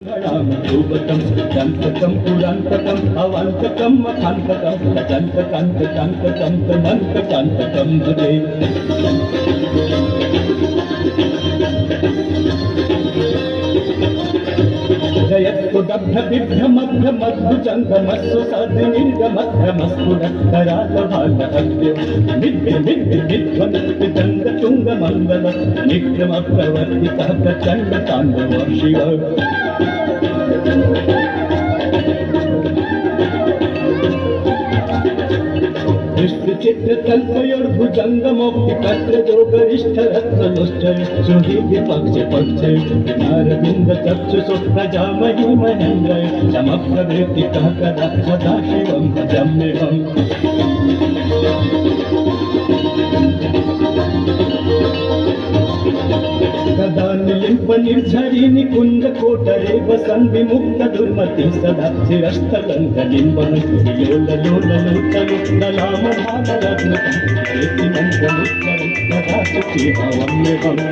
रूपकं दन्तकं पुरान्तकम् अवान्तकं मखान्तकं दन्तकान्तकान्तकं तनन्तकान्तकं भजे जयत्कुडभ्रबिभ्रमभ्रमद्भुजङ्गमस्सु सद्निर्गमभ्रमस्फुरत्तरालभालहत्यो मिथ्यमिथ्यमिध्वनित्यदङ्गतुङ्गमङ्गल नित्यमप्रवर्तितः प्रचण्डताण्डव शिव दृष्टिचित्रकल्पयोर्भुजङ्गमोक्तिकत्रजोगरिष्ठरत्नलोश्चय सुहृदि पक्षे नारविन्दचक्षुषु प्रजामहि महेन्द्रय समप्रवृत्तितः कदा सदाशिवं भजाम्यहम् कदा निलिम्पनिर्झरी निकुञ्जकोटरे वसन् विमुक्तदुर्मतिः सदा चिरस्थलङ्घनिम्बनलोललोललोतलुदलामभाललग्नकं प्रीतिमन्त्रमुच्चरन् कदा सुखी भवाम्यहम्